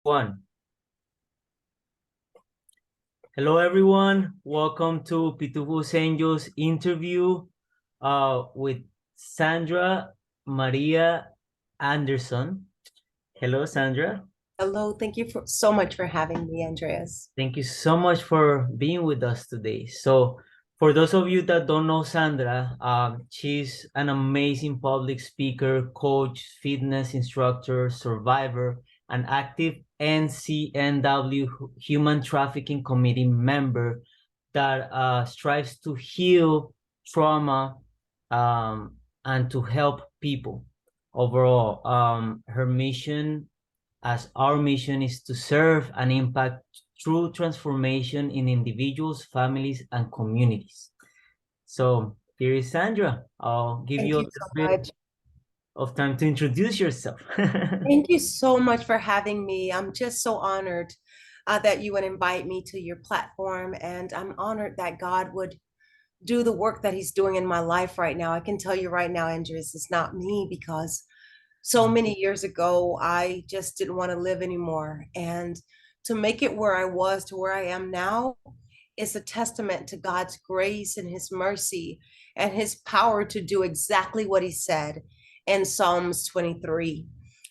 One. Hello, everyone. Welcome to Pitufo Angels interview with Sandra Maria Anderson. Hello, Sandra. Hello, thank you so much for having me, Andreas. Thank you so much for being with us today. So, for those of you that don't know Sandra, she's an amazing public speaker, coach, fitness instructor, survivor, an active NCNW Human Trafficking Committee member that strives to heal trauma and to help people overall. Her mission, as our mission, is to serve and impact true transformation in individuals, families, and communities. So here is Sandra. I'll give Thank you a you little so bit much. of time to introduce yourself. Thank you so much for having me. I'm just so honored that you would invite me to your platform, and I'm honored that God would do the work that He's doing in my life right now. I can tell you right now, Andreas, it's not me because so many years ago, I just didn't want to live anymore. And to make it where I was to where I am now is a testament to God's grace and His mercy and His power to do exactly what He said in Psalms 23.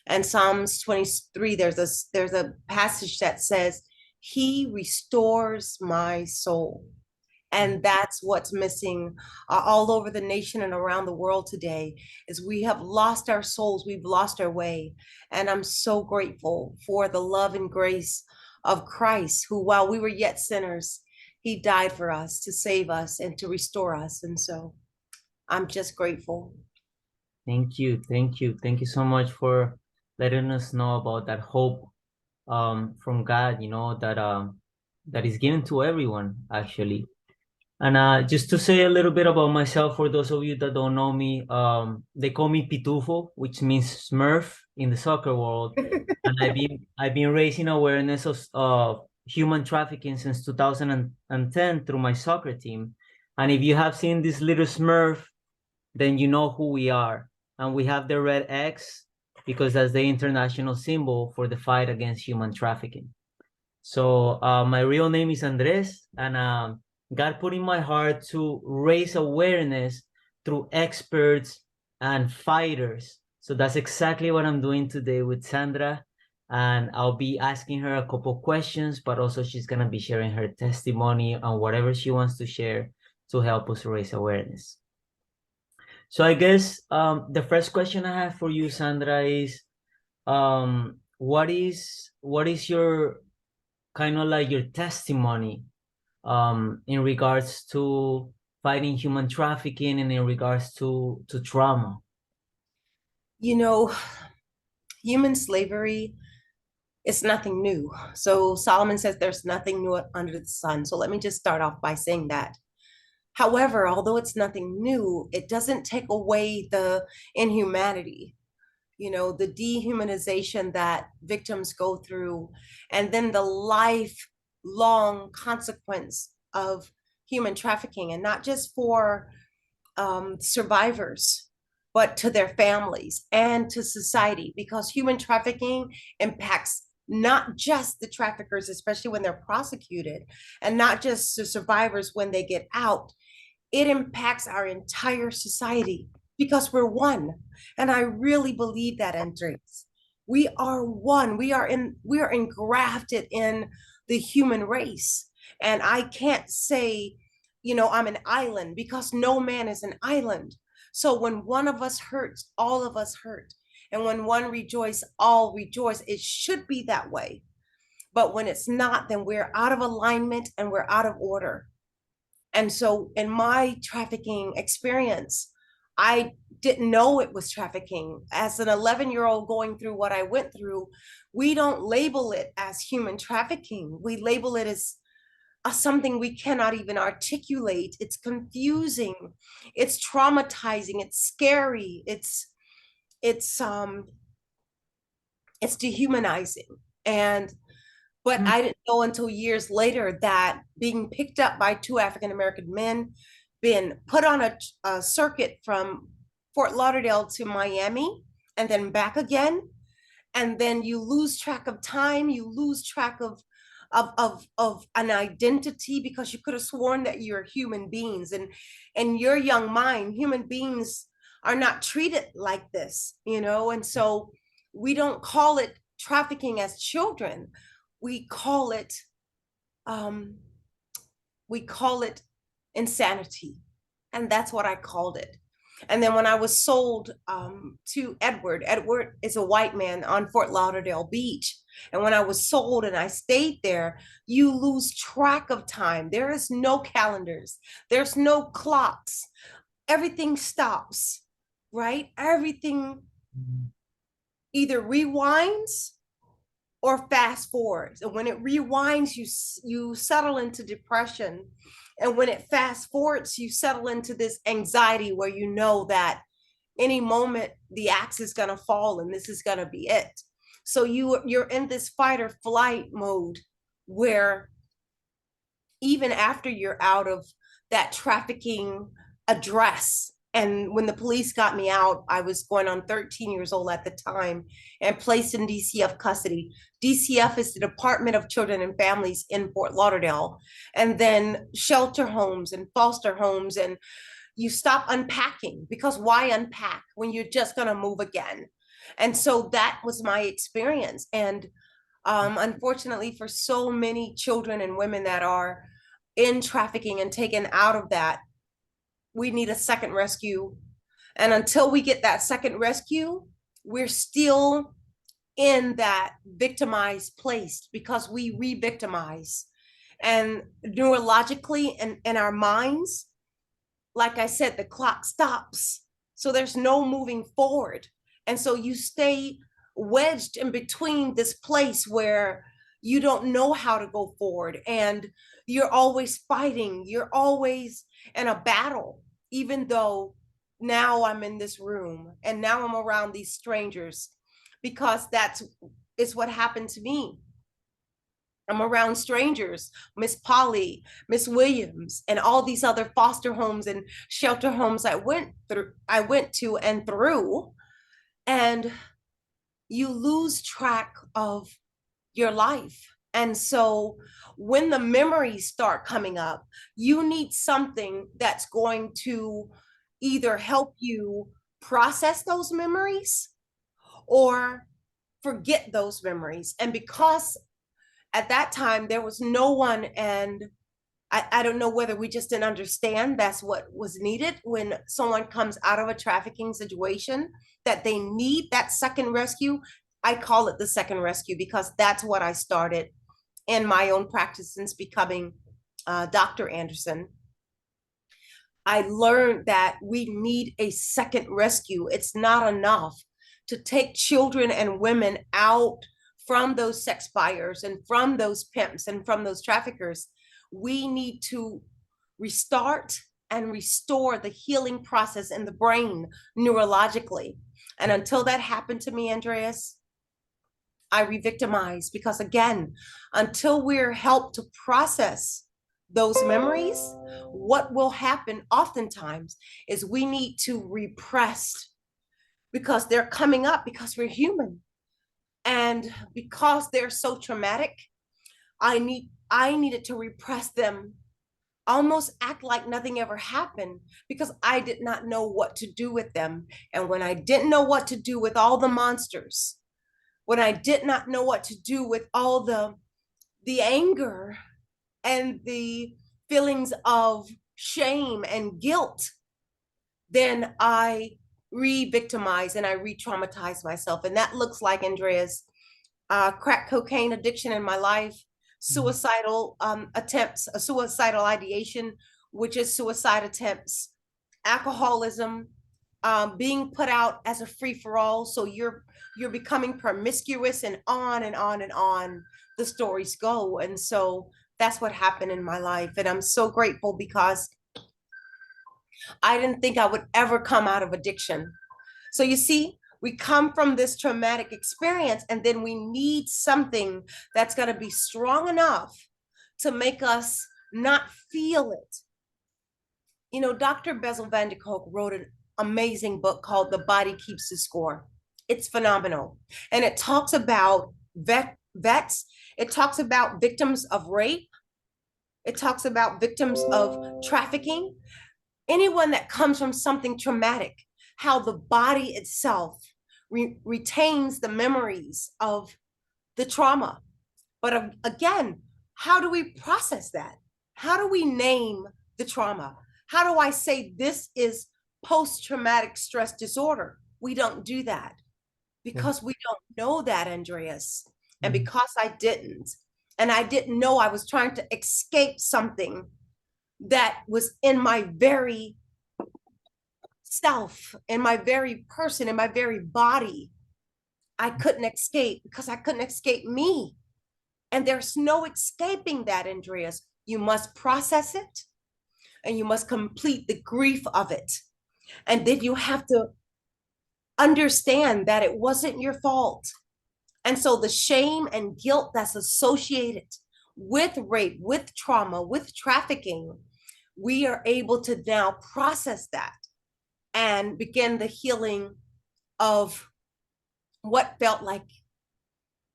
And Psalms 23, there's a passage that says, He restores my soul. And that's what's missing all over the nation and around the world today is we have lost our souls, we've lost our way. And I'm so grateful for the love and grace of Christ, who while we were yet sinners, He died for us to save us and to restore us. And so I'm just grateful. Thank you. Thank you. Thank you so much for letting us know about that hope from God, that is given to everyone, actually. And just to say a little bit about myself, for those of you that don't know me, they call me Pitufo, which means Smurf in the soccer world. And I've been raising awareness of human trafficking since 2010 through my soccer team. And if you have seen this little Smurf, then you know who we are. And we have the red X because that's the international symbol for the fight against human trafficking. So my real name is Andres, and God put in my heart to raise awareness through experts and fighters. So that's exactly what I'm doing today with Sandra. And I'll be asking her a couple questions, but also she's going to be sharing her testimony on whatever she wants to share to help us raise awareness. So I guess the first question I have for you, Sandra, is what is your kind of like your testimony in regards to fighting human trafficking and in regards to trauma? You know, human slavery is nothing new. So Solomon says there's nothing new under the sun. So let me just start off by saying that. However, although it's nothing new, it doesn't take away the inhumanity, the dehumanization that victims go through, and then the lifelong consequence of human trafficking, and not just for survivors, but to their families and to society, because human trafficking impacts not just the traffickers, especially when they're prosecuted, and not just the survivors when they get out. It impacts our entire society because we're one. And I really believe that, Andres. We are one. We are engrafted in the human race. And I can't say, I'm an island because no man is an island. So when one of us hurts, all of us hurt. And when one rejoice, all rejoice. It should be that way. But when it's not, then we're out of alignment and we're out of order. And so in my trafficking experience, I didn't know it was trafficking. As an 11-year-old going through what I went through, we don't label it as human trafficking. We label it as something we cannot even articulate. It's confusing. It's traumatizing. It's scary. It's dehumanizing. But I didn't know until years later that being picked up by two African American men, being put on a circuit from Fort Lauderdale to Miami and then back again, and then you lose track of time, you lose track of an identity, because you could have sworn that you're human beings, and in your young mind, human beings are not treated like this, and so we don't call it trafficking as children. We call it um we call it insanity. And that's what I called it. And then when I was sold to Edward is a white man on Fort Lauderdale Beach. And when I was sold and I stayed there, you lose track of time. There is no calendars, there's no clocks. Everything stops, right? Everything either rewinds or fast forwards. And when it rewinds, you settle into depression. And when it fast forwards, you settle into this anxiety where you know that any moment the axe is going to fall and this is going to be it. So you're in this fight or flight mode where even after you're out of that trafficking address, and when the police got me out, I was going on 13 years old at the time and placed in DCF custody. DCF is the Department of Children and Families in Fort Lauderdale, and then shelter homes and foster homes. And you stop unpacking, because why unpack when you're just going to move again? And so that was my experience. And unfortunately, for so many children and women that are in trafficking and taken out of that, we need a second rescue. And until we get that second rescue, we're still in that victimized place, because we re-victimize. And neurologically and in our minds, like I said, the clock stops. So there's no moving forward. And so you stay wedged in between this place where you don't know how to go forward. And you're always fighting. You're always in a battle, even though now I'm in this room and now I'm around these strangers, because that's is what happened to me. I'm around strangers, Miss Polly, Miss Williams, and all these other foster homes and shelter homes I went to and through, and you lose track of your life. And so when the memories start coming up, you need something that's going to either help you process those memories or forget those memories. And because at that time there was no one, and I don't know whether we just didn't understand that's what was needed when someone comes out of a trafficking situation, that they need that second rescue. I call it the second rescue because that's what I started in my own practice since becoming Dr. Anderson. I learned that we need a second rescue. It's not enough to take children and women out from those sex buyers and from those pimps and from those traffickers. We need to restart and restore the healing process in the brain neurologically. And until that happened to me, Andreas, I re-victimize, because again, until we're helped to process those memories, what will happen oftentimes is we need to repress, because they're coming up, because we're human. And because they're so traumatic, I needed to repress them, almost act like nothing ever happened, because I did not know what to do with them. And when I didn't know what to do with all the monsters, when I did not know what to do with all the anger and the feelings of shame and guilt, then I re-victimize and I re-traumatize myself. And that looks like, Andreas, crack cocaine addiction in my life, suicidal attempts, a suicidal ideation, which is suicide attempts, alcoholism, being put out as a free-for-all. So you're becoming promiscuous, and on and on and on the stories go. And so that's what happened in my life. And I'm so grateful, because I didn't think I would ever come out of addiction. So you see, we come from this traumatic experience, and then we need something that's going to be strong enough to make us not feel it. You know, Dr. Bessel van der Kolk wrote an amazing book called The Body Keeps the Score. It's phenomenal. And it talks about vets, it talks about victims of rape, it talks about victims of trafficking, anyone that comes from something traumatic, how the body itself retains the memories of the trauma. But again, how do we process that? How do we name the trauma? How do I say this is post traumatic stress disorder? We don't do that Yeah. because we don't know that, Andreas. And Mhm. because I didn't, and I didn't know, I was trying to escape something that was in my very self, in my very person, in my very body. I couldn't escape because I couldn't escape me. And there's no escaping that, Andreas. You must process it and you must complete the grief of it. And then you have to understand that it wasn't your fault. And so the shame and guilt that's associated with rape, with trauma, with trafficking, we are able to now process that and begin the healing of what felt like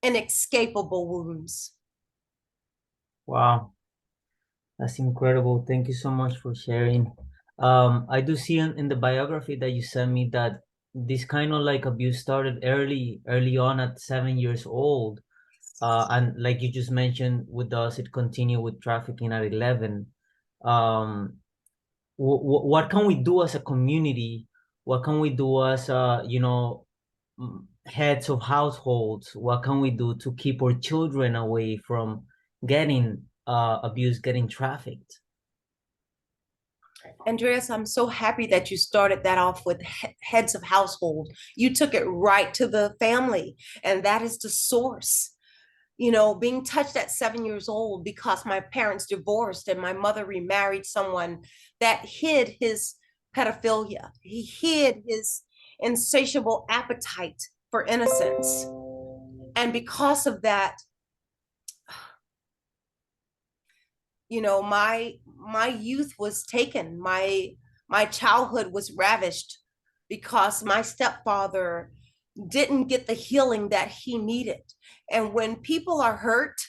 inescapable wounds. Wow, that's incredible. Thank you so much for sharing. I do see in the biography that you sent me that this kind of like abuse started early on at 7 years old. And like you just mentioned with us, it continued with trafficking at 11. Um, what can we do as a community? What can we do as heads of households? What can we do to keep our children away from getting abused, getting trafficked? Andreas, I'm so happy that you started that off with heads of household. You took it right to the family, and that is the source. You know, being touched at 7 years old because my parents divorced and my mother remarried someone that hid his pedophilia. He hid his insatiable appetite for innocence. And because of that, you know, my youth was taken. My childhood was ravished because my stepfather didn't get the healing that he needed. And when people are hurt,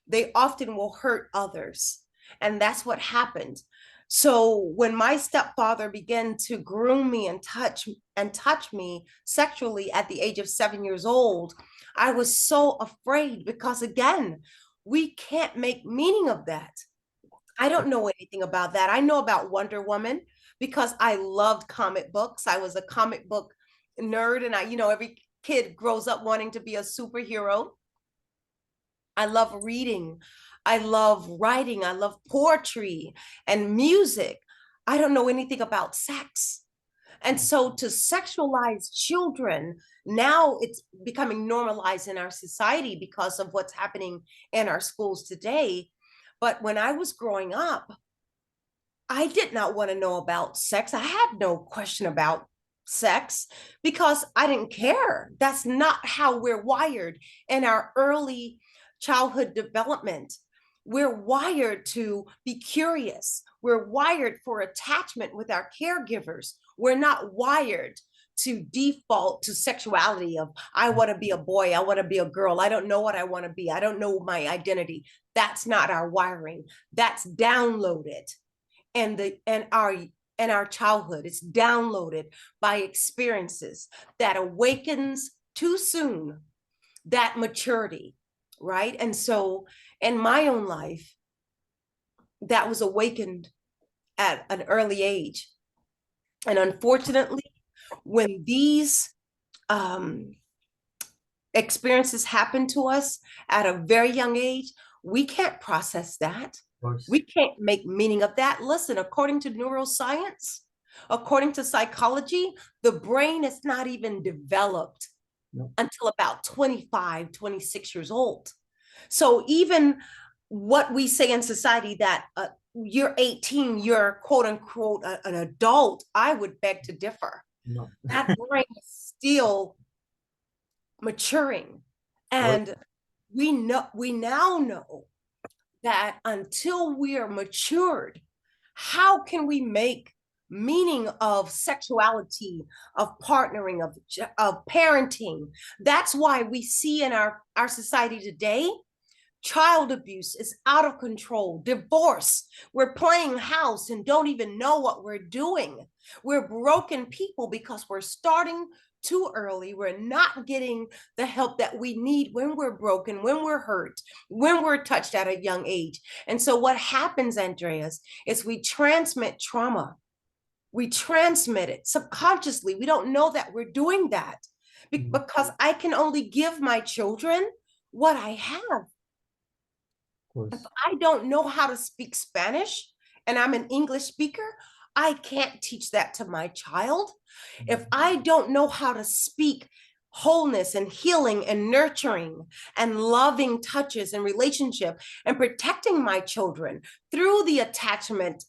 they often will hurt others. And that's what happened. So when my stepfather began to groom me and touch me sexually at the age of 7 years old, I was so afraid because again, we can't make meaning of that. I don't know anything about that. I know about Wonder Woman because I loved comic books. I was a comic book nerd, and every kid grows up wanting to be a superhero. I love reading. I love writing. I love poetry and music. I don't know anything about sex. And so to sexualize children, now it's becoming normalized in our society because of what's happening in our schools today. But when I was growing up, I did not want to know about sex. I had no question about sex because I didn't care. That's not how we're wired in our early childhood development. We're wired to be curious. We're wired for attachment with our caregivers. We're not wired to default to sexuality of I want to be a boy, I want to be a girl, I don't know what I want to be, I don't know my identity. That's not our wiring. That's downloaded and our childhood. It's downloaded by experiences that awakens too soon that maturity, right? And so in my own life, that was awakened at an early age. And unfortunately, when these um, experiences happen to us at a very young age, we can't process that. Of course. We can't make meaning of that. Listen, according to neuroscience, according to psychology, the brain is not even developed No, until about 25, 26 years old. So even what we say in society that you're 18, you're quote unquote an adult, I would beg to differ. no. That brain is still maturing. Oh, And we now know that until we are matured, how can we make meaning of sexuality, of partnering, of parenting. That's why we see in our society today, child abuse is out of control, divorce. We're playing house and don't even know what we're doing. We're broken people because we're starting too early. We're not getting the help that we need when we're broken, when we're hurt, when we're touched at a young age. And so what happens, Andreas, is we transmit trauma. We transmit it subconsciously. We don't know that we're doing that because I can only give my children what I have. If course. I don't know how to speak Spanish and I'm an English speaker, I can't teach that to my child. If I don't know how to speak wholeness and healing and nurturing and loving touches and relationship and protecting my children through the attachment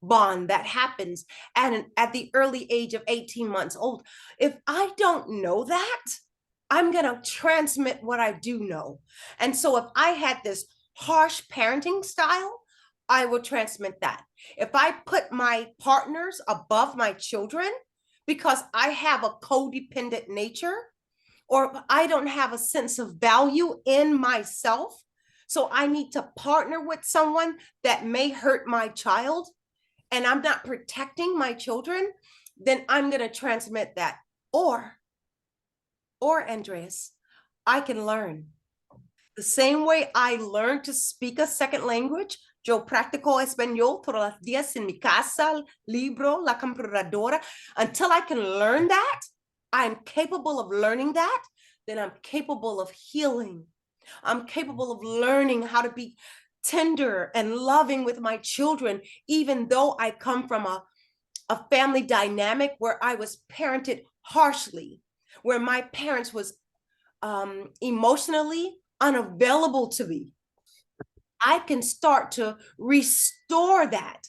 bond that happens at the early age of 18 months old, if I don't know that, I'm going to transmit what I do know. And so if I had this harsh parenting style, I will transmit that. If I put my partners above my children because I have a codependent nature, or I don't have a sense of value in myself, so I need to partner with someone that may hurt my child, and I'm not protecting my children, then I'm going to transmit that. Or Andreas, I can learn. The same way I learned to speak a second language, yo practico español todos los días en mi casa, libro, la computadora, until I can learn that, I'm capable of learning that, then I'm capable of healing. I'm capable of learning how to be tender and loving with my children, even though I come from a family dynamic where I was parented harshly, where my parents was emotionally unavailable to me. I can start to restore that.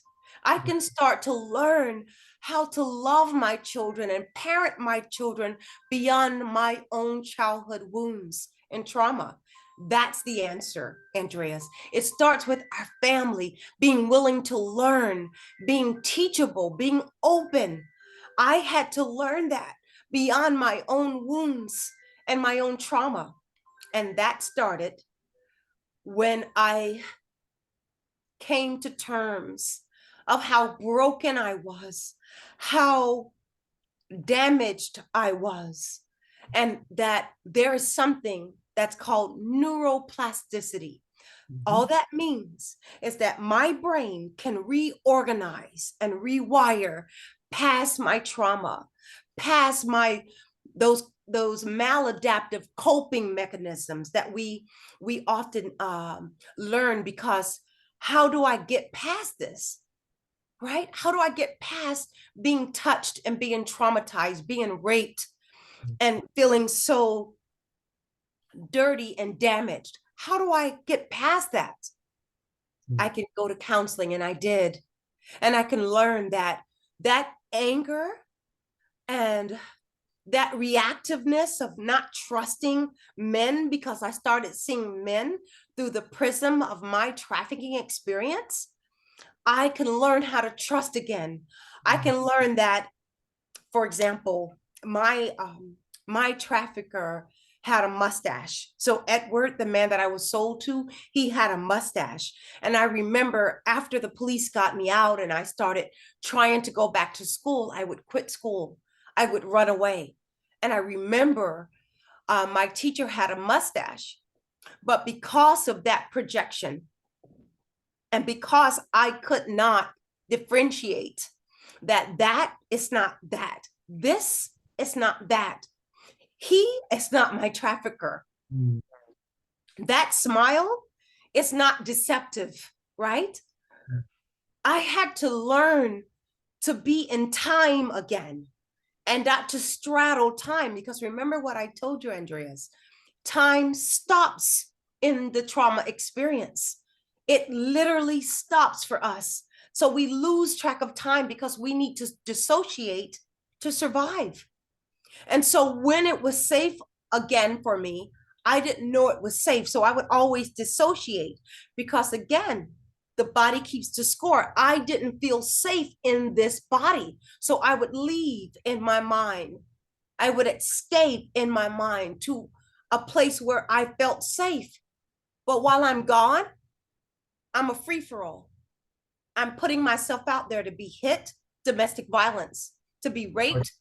I can start to learn how to love my children and parent my children beyond my own childhood wounds and trauma. That's the answer, Andreas. It starts with our family being willing to learn, being teachable, being open. I had to learn that beyond my own wounds and my own trauma. And that started when I came to terms of how broken I was, how damaged I was, and that there is something that's called neuroplasticity. All that means is that my brain can reorganize and rewire past my trauma, past my those maladaptive coping mechanisms that we often learn. Because how do I get past this? Right? How do I get past being touched and being traumatized, being raped, and feeling so dirty and damaged? How do I get past that? I can go to counseling, and I did. And I can learn that that anger and that reactiveness of not trusting men, because I started seeing men through the prism of my trafficking experience, I can learn how to trust again. I can learn that, for example, my trafficker had a mustache. So Edward, the man that I was sold to, he had a mustache. And I remember after the police got me out and I started trying to go back to school, I would quit school. I would run away. And I remember my teacher had a mustache. But because of that projection, and because I could not differentiate that is not that, this is not that, he is not my trafficker, that smile is not deceptive, right? I had to learn to be in time again and not to straddle time, because remember what I told you, Andreas, time stops in the trauma experience. It literally stops for us. So we lose track of time because we need to dissociate to survive. And so when it was safe again for me, I didn't know it was safe. So I would always dissociate because, again, the body keeps the score. I didn't feel safe in this body. So I would leave in my mind. I would escape in my mind to a place where I felt safe. But while I'm gone, I'm a free for all. I'm putting myself out there to be hit, domestic violence, to be raped,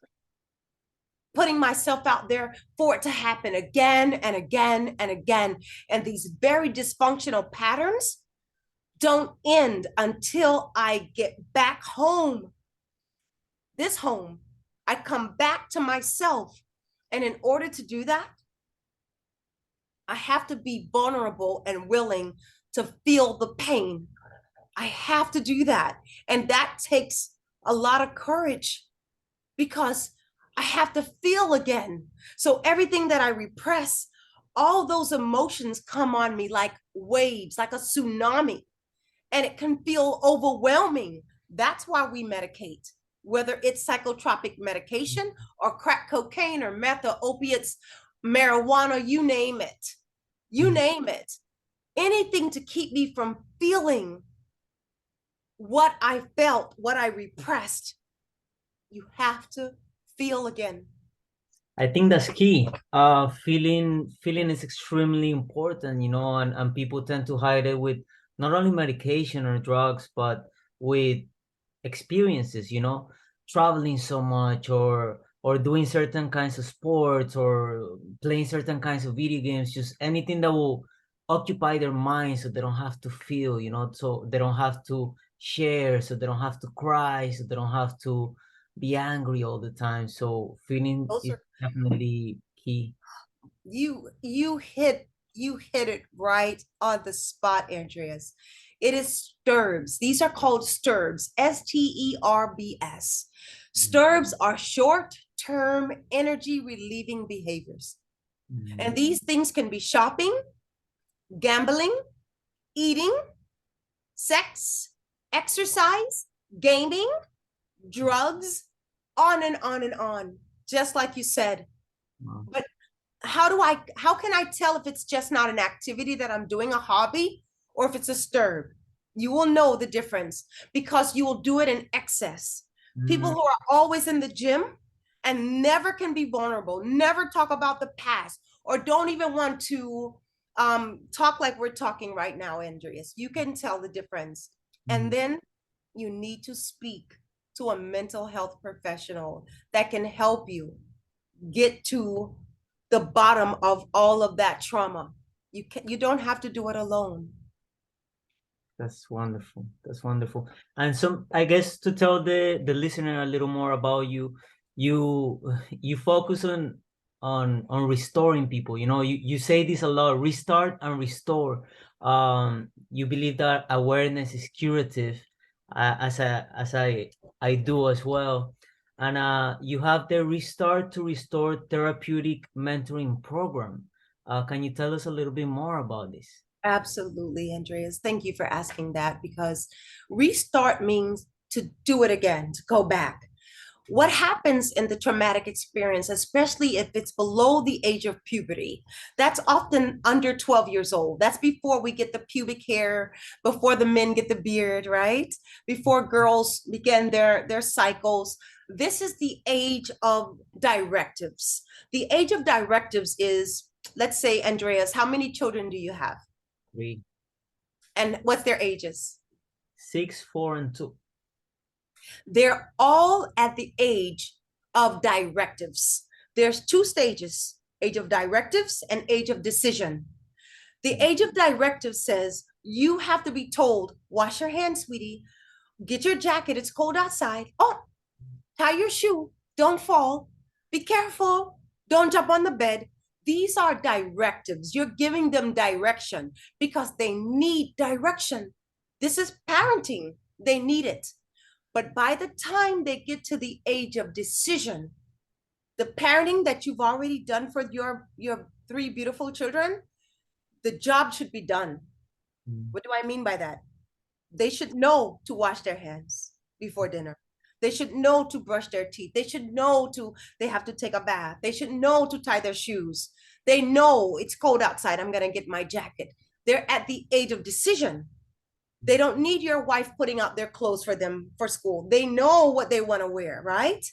putting myself out there for it to happen again and again and again. And these very dysfunctional patterns don't end until I get back home. This home, I come back to myself. And in order to do that, I have to be vulnerable and willing to feel the pain. I have to do that. And that takes a lot of courage because I have to feel again. So everything that I repress, all those emotions come on me like waves, like a tsunami, and it can feel overwhelming. That's why we medicate, whether it's psychotropic medication or crack cocaine or meth or opiates, marijuana, you name it. You name it. Anything to keep me from feeling what I felt, what I repressed. You have to feel again. I think that's key. Feeling is extremely important, you know, and people tend to hide it with not only medication or drugs, but with experiences, you know, traveling so much or doing certain kinds of sports or playing certain kinds of video games, just anything that will occupy their mind so they don't have to feel, you know, so they don't have to share, so they don't have to cry, so they don't have to be angry all the time. So feeling Those is are definitely key. you hit it right on the spot, Andreas. It is STIRBs. These are called STIRBs, STERBS. STIRBs are short-term energy relieving behaviors. And these things can be shopping, gambling, eating, sex, exercise, gaming, drugs, on and on and on, just like you said. Wow. But how can I tell if it's just not an activity that I'm doing, a hobby, or if it's a STIRB? You will know the difference because you will do it in excess. People who are always in the gym and never can be vulnerable, never talk about the past, or don't even want to talk like we're talking right now, Andreas. You can tell the difference. And then you need to speak to a mental health professional that can help you get to the bottom of all of that trauma. You don't have to do it alone. That's wonderful. That's wonderful. And so I guess to tell the listener a little more about you, you you focus on restoring people. You know, you say this a lot, restart and restore. You believe that awareness is curative, as I do as well. And you have the Restart to Restore therapeutic mentoring program. Can you tell us a little bit more about this? Absolutely, Andreas. Thank you for asking that because restart means to do it again, to go back. What happens in the traumatic experience, especially if it's below the age of puberty, that's often under 12 years old. That's before we get the pubic hair, before the men get the beard, right? Before girls begin their cycles. This is the age of directives. The age of directives is, let's say, Andreas, how many children do you have? 3, And what's their ages? 6, 4, and 2. They're all at the age of directives. There's two stages, age of directives and age of decision. The age of directives says you have to be told, wash your hands, sweetie, get your jacket, it's cold outside. Oh, tie your shoe, don't fall, be careful, don't jump on the bed. These are directives. You're giving them direction because they need direction. This is parenting. They need it. But by the time they get to the age of decision, the parenting that you've already done for your 3 beautiful children, the job should be done. What do I mean by that? They should know to wash their hands before dinner. They should know to brush their teeth. They should know they have to take a bath. They should know to tie their shoes. They know it's cold outside. I'm going to get my jacket. They're at the age of decision. They don't need your wife putting out their clothes for them for school. They know what they want to wear, right?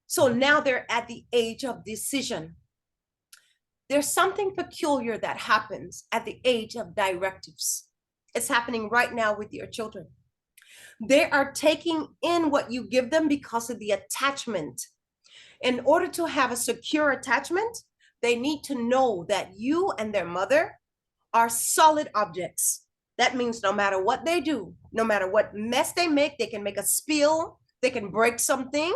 So now they're at the age of decision. There's something peculiar that happens at the age of directives. It's happening right now with your children. They are taking in what you give them because of the attachment. In order to have a secure attachment, they need to know that you and their mother are solid objects. That means no matter what they do, no matter what mess they can make a spill, they can break something,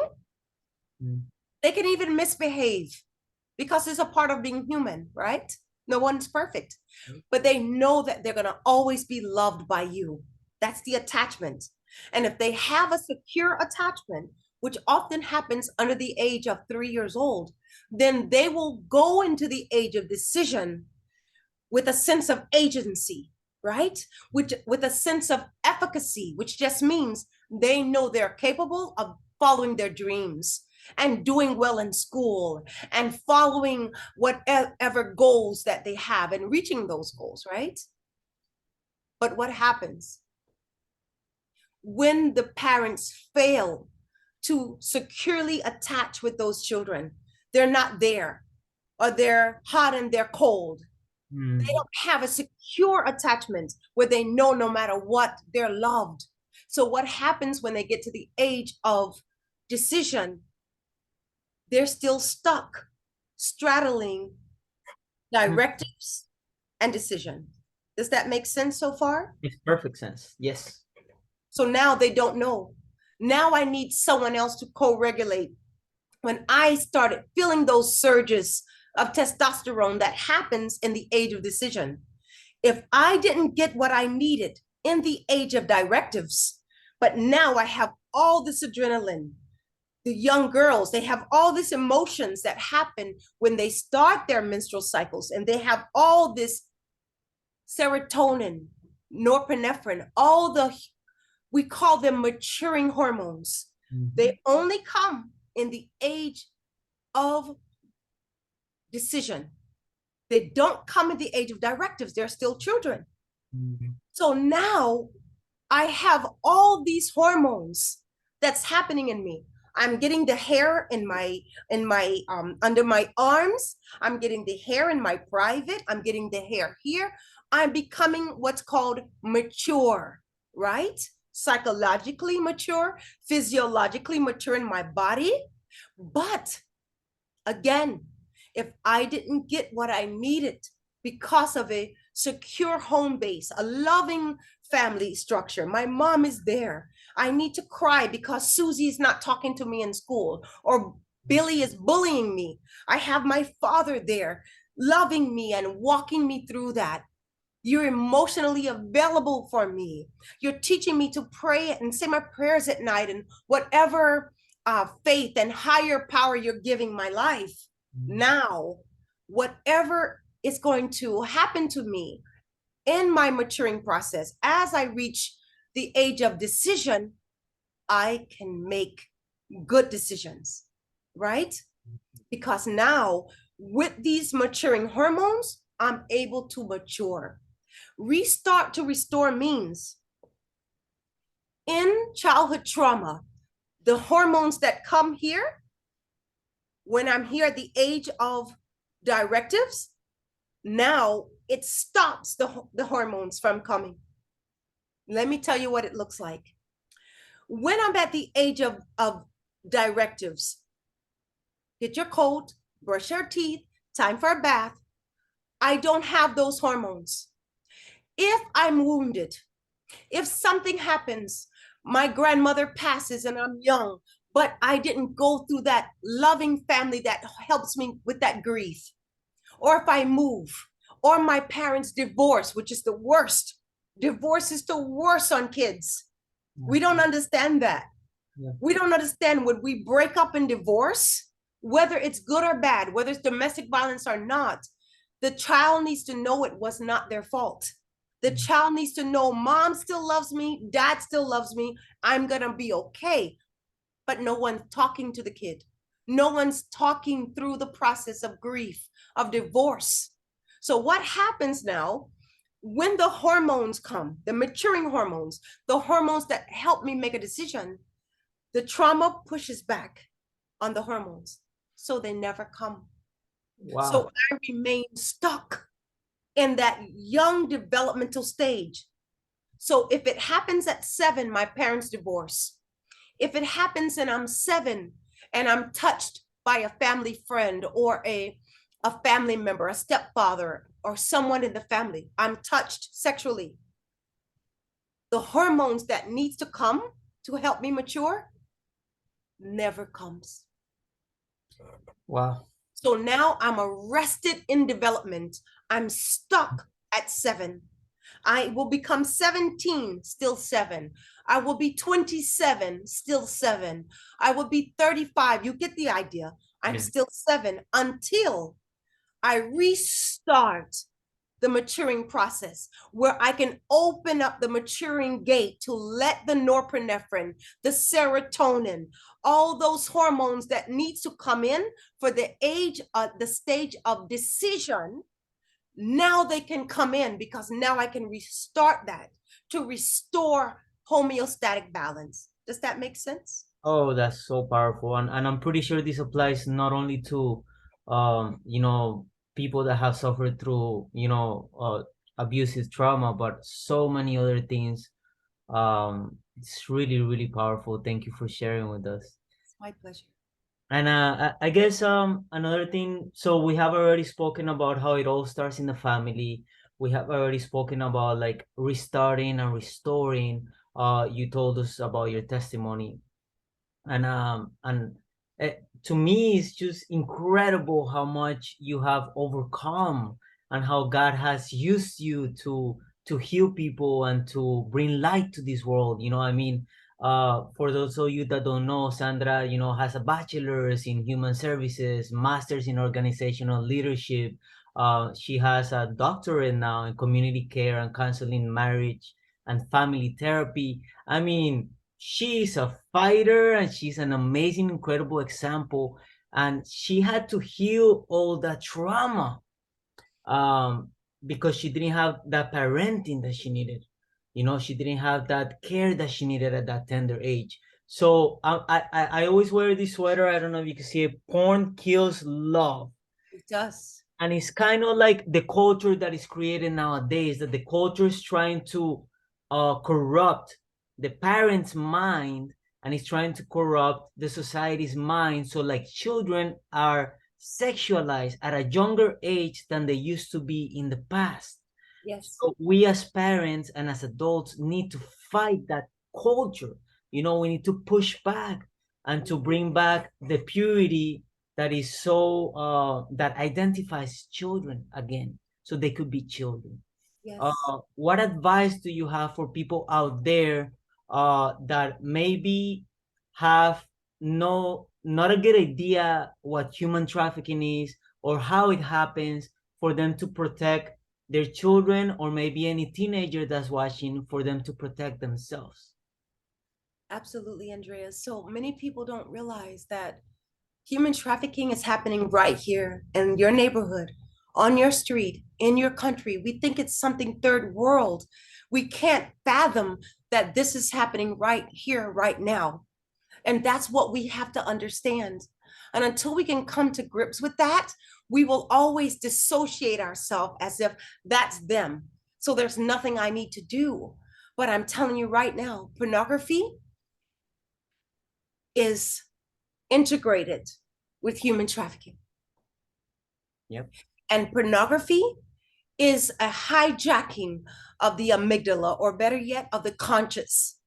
Mm. they can even misbehave because it's a part of being human, right? No one's perfect, but they know that they're going to always be loved by you. That's the attachment. And if they have a secure attachment, which often happens under the age of 3 years old, then they will go into the age of decision with a sense of agency, right? With a sense of efficacy, which just means they know they're capable of following their dreams and doing well in school and following whatever goals that they have and reaching those goals, right? But what happens when the parents fail to securely attach with those children? They're not there, or they're hot and they're cold. They Mm. don't have a secure attachment where they know no matter what, they're loved. So what happens when they get to the age of decision? They're still stuck straddling Mm. directives and decision. Does that make sense so far? Makes perfect sense. Yes. So now they don't know. Now I need someone else to co-regulate. When I started feeling those surges of testosterone that happens in the age of decision, if I didn't get what I needed in the age of directives, but now I have all this adrenaline, the young girls, they have all these emotions that happen when they start their menstrual cycles, and they have all this serotonin, norepinephrine, all the, we call them maturing hormones. Mm-hmm. They only come in the age of decision. They don't come at the age of directives. They're still children. Mm-hmm. So now I have all these hormones that's happening in me. I'm getting the hair in my under my arms. I'm getting the hair in my private. I'm getting the hair here. I'm becoming what's called mature, right? Psychologically mature, physiologically mature in my body. But again, if I didn't get what I needed because of a secure home base, a loving family structure, my mom is there. I need to cry because Susie is not talking to me in school, or Billy is bullying me. I have my father there loving me and walking me through that. You're emotionally available for me. You're teaching me to pray and say my prayers at night, and whatever faith and higher power you're giving my life. Now, whatever is going to happen to me in my maturing process, as I reach the age of decision, I can make good decisions, right? Because now, with these maturing hormones, I'm able to mature. Restart to restore means in childhood trauma, the hormones that come here, when I'm here at the age of directives, now it stops the hormones from coming. Let me tell you what it looks like. When I'm at the age of directives, get your coat, brush your teeth, time for a bath, I don't have those hormones. If I'm wounded, if something happens, my grandmother passes and I'm young, but I didn't go through that loving family that helps me with that grief, or if I move, or my parents divorce, which is the worst. Divorce is the worst on kids. We don't understand that. Yeah. We don't understand when we break up in divorce, whether it's good or bad, whether it's domestic violence or not, the child needs to know it was not their fault. The child needs to know mom still loves me, dad still loves me, I'm gonna be okay. But no one's talking to the kid. No one's talking through the process of grief, of divorce. So what happens now when the hormones come, the maturing hormones, the hormones that help me make a decision, the trauma pushes back on the hormones. So they never come. So Wow. I remain stuck in that young developmental stage. So if it happens at 7, my parents divorce. If it happens and I'm 7 and I'm touched by a family friend or a family member, a stepfather, or someone in the family, I'm touched sexually. The hormones that needs to come to help me mature never comes. Wow. So now I'm arrested in development. I'm stuck at 7. I will become 17, still 7. I will be 27, still 7. I will be 35. You get the idea. I'm Yeah. still 7 until I restart the maturing process where I can open up the maturing gate to let the norepinephrine, the serotonin, all those hormones that needs to come in for the stage of decision. Now they can come in because now I can restart that to restore homeostatic balance. Does that make sense? Oh, that's so powerful. And I'm pretty sure this applies not only to, you know, people that have suffered through, abusive trauma, but so many other things. It's really, really powerful. Thank you for sharing with us. It's my pleasure. And I guess another thing, so we have already spoken about how it all starts in the family. We have already spoken about like restarting and restoring. You told us about your testimony, and to me it's just incredible how much you have overcome and how God has used you to heal people and to bring light to this world. I mean, for those of you that don't know, Sandra, has a bachelor's in human services, master's in organizational leadership. She has a doctorate now in community care and counseling, marriage and family therapy. I mean, she's a fighter and she's an amazing, incredible example. And she had to heal all that trauma, um, because she didn't have that parenting that she needed. She didn't have that care that she needed at that tender age. So I always wear this sweater. I don't know if you can see it. Porn kills love. It does. And it's kind of like the culture that is created nowadays, that the culture is trying to corrupt the parents' mind, and it's trying to corrupt the society's mind. So like children are sexualized at a younger age than they used to be in the past. Yes. So we as parents and as adults need to fight that culture. We need to push back and to bring back the purity that is so that identifies children again, so they could be children. Yes. What advice do you have for people out there that maybe have not a good idea what human trafficking is or how it happens, for them to protect their children, or maybe any teenager that's watching, for them to protect themselves? Absolutely, Andrea. So many people don't realize that human trafficking is happening right here in your neighborhood, on your street, in your country. We think it's something third world. We can't fathom that this is happening right here, right now. And that's what we have to understand. And until we can come to grips with that, we will always dissociate ourselves as if that's them. So there's nothing I need to do. But I'm telling you right now, pornography is integrated with human trafficking. Yep. And pornography is a hijacking of the amygdala, or better yet, of the conscious.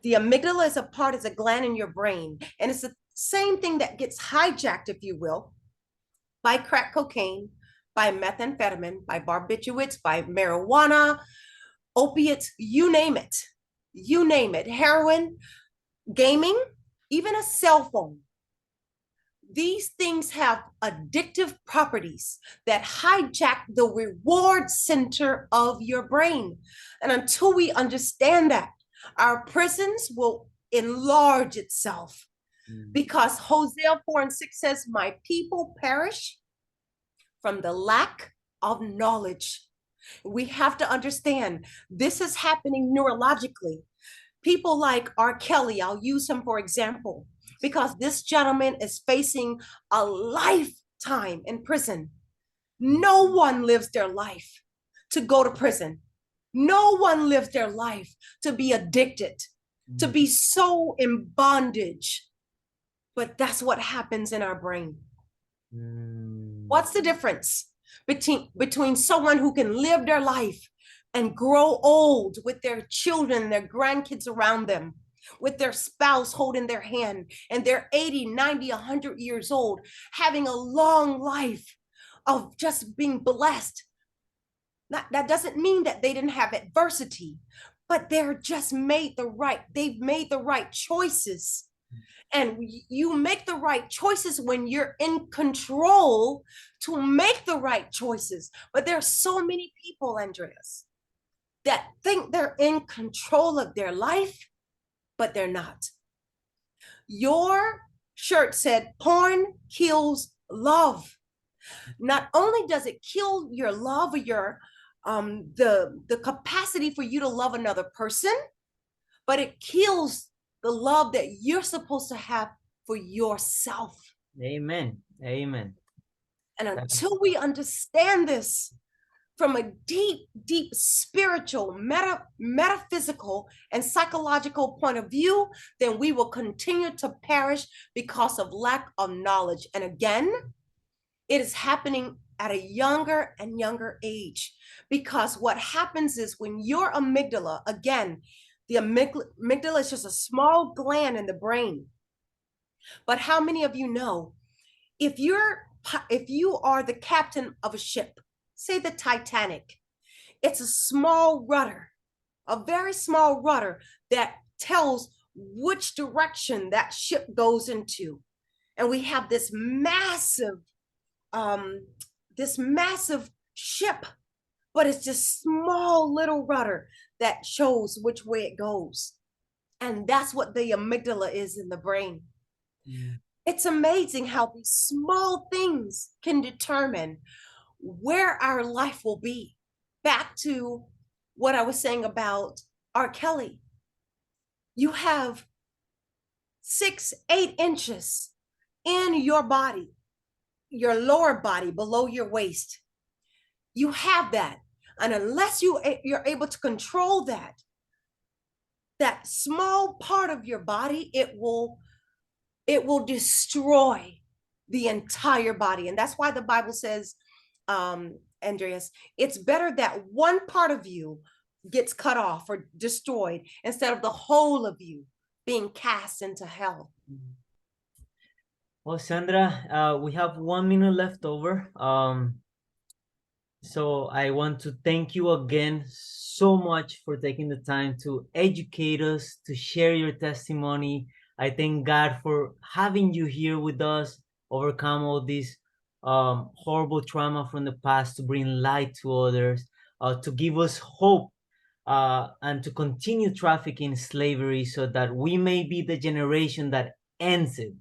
The amygdala is a gland in your brain, and it's the same thing that gets hijacked, if you will, by crack cocaine, by methamphetamine, by barbiturates, by marijuana, opiates, you name it, heroin, gaming, even a cell phone. These things have addictive properties that hijack the reward center of your brain. And until we understand that, our prisons will enlarge itself, because Hosea 4:6 says, my people perish from the lack of knowledge. We have to understand this is happening neurologically. People like R. Kelly, I'll use him for example, because this gentleman is facing a lifetime in prison. No one lives their life to go to prison. No one lives their life to be addicted, to be so in bondage. But that's what happens in our brain. What's the difference between someone who can live their life and grow old with their children, their grandkids around them, with their spouse holding their hand, and they're 80, 90, 100 years old, having a long life of just being blessed? That doesn't mean that they didn't have adversity, but they've made the right choices. And you make the right choices when you're in control to make the right choices. But there's so many people, Andreas, that think they're in control of their life, but they're not. Your shirt said porn kills love. Not only does it kill your love or your the capacity for you to love another person, but it kills the love that you're supposed to have for yourself. Amen. Amen. And until we understand this from a deep, deep spiritual, metaphysical, and psychological point of view, then we will continue to perish because of lack of knowledge. And again, it is happening at a younger and younger age, because what happens is when your amygdala, again, the amygdala is just a small gland in the brain. But how many of you know, if you are the captain of a ship, say the Titanic, it's a small rudder, a very small rudder that tells which direction that ship goes into. And we have this massive ship, but it's just small little rudder that shows which way it goes. And that's what the amygdala is in the brain. It's amazing how these small things can determine where our life will be. Back to what I was saying about R. Kelly. You have 6, 8 inches in your body, your lower body below your waist. You have that. And unless you're able to control that small part of your body, it will destroy the entire body. And that's why the Bible says, Andreas, it's better that one part of you gets cut off or destroyed instead of the whole of you being cast into hell. Well, Sandra, we have 1 minute left over. So I want to thank you again so much for taking the time to educate us, to share your testimony. I thank God for having you here with us, overcome all this horrible trauma from the past, to bring light to others, to give us hope, and to continue trafficking slavery so that we may be the generation that ends it.